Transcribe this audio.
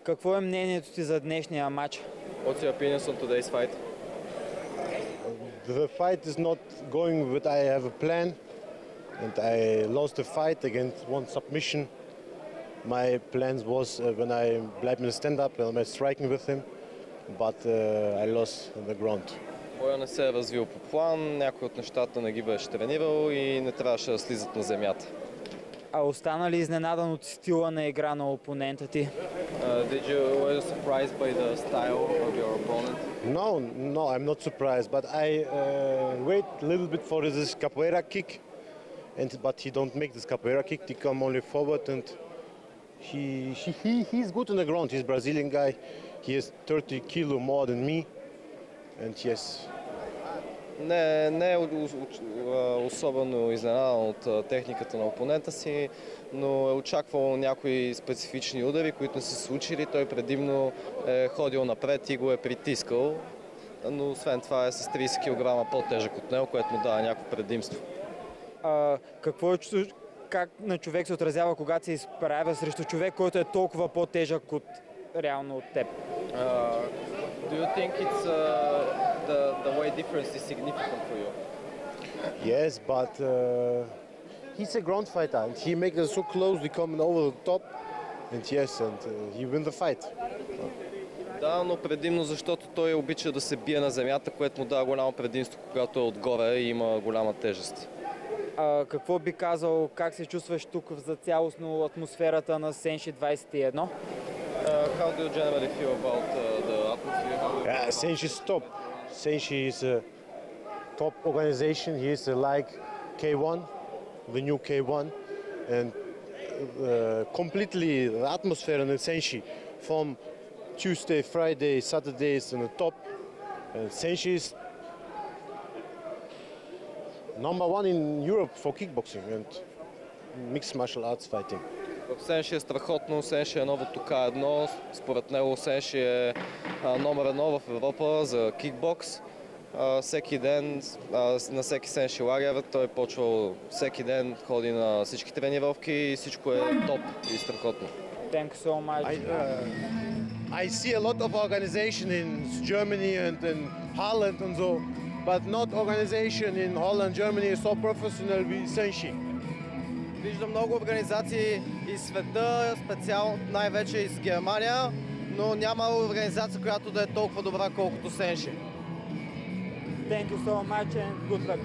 Какво е мнението ти за днешния матч? What's your opinion on today's fight? The fight is not going with I have a plan, and I lost the fight against one submission. My plans was when I bleib in stand-up, when I'm striking with him, but I lost on the ground. Боя не се е развил по план, някой от нещата не ги беше тренирал и не трябваше да слизат на земята. А остана ли изненадан от стила на игра на опонента ти? Were you surprised by the style of your opponent? No, I'm not surprised, but I wait a little bit for this capoeira kick, but he don't make this capoeira kick. He come only forward, and he's good on the ground. He's a Brazilian guy. He has 30 kilo more than me, and yes. Не е особено изненадан от техниката на опонента си, но е очаквал някои специфични удари, които не са се случили. Той предимно е ходил напред и го е притискал, но освен това е с 30 кг по-тежък от него, което му дава някакво предимство. Как на човек се отразява, когато се изправя срещу човек, който е толкова по-тежък от реално от теб? Do you think it's the weight difference is significant for you? Yes, but he's a ground fighter, and he makes us so close. We come over the top, and he win the fight. Да, но предимно защото той обича да се бие на земята, което му дава голямо предимство, когато е отгоре и има голяма тежест. Какво би казал, как се чувстваш тук за цялостно атмосферата на Senshi 21? How do you generally feel about the atmosphere? Senshi is top. Senshi is a top organization. He is like K1, the new K1, and completely the atmosphere in Senshi from Tuesday, Friday, Saturdays on the top. Senshi is number one in Europe for kickboxing and mixed martial arts fighting. В Senshi е страхотно, Senshi е новото K1, според него Senshi е номер 1 в Европа за кикбокс. Всеки ден на всеки Senshi лагер той е почвал всеки ден, ходи на всички тренировки и всичко е топ и страхотно. Thank you so much. I see a lot of organization in Germany and in Holland and so, but not organization in Holland, Germany is so professional with Senshi. Виждам много организации из света, специално най-вече из Германия, но няма организация, която да е толкова добра, колкото Senshi. Thank you so much and good luck.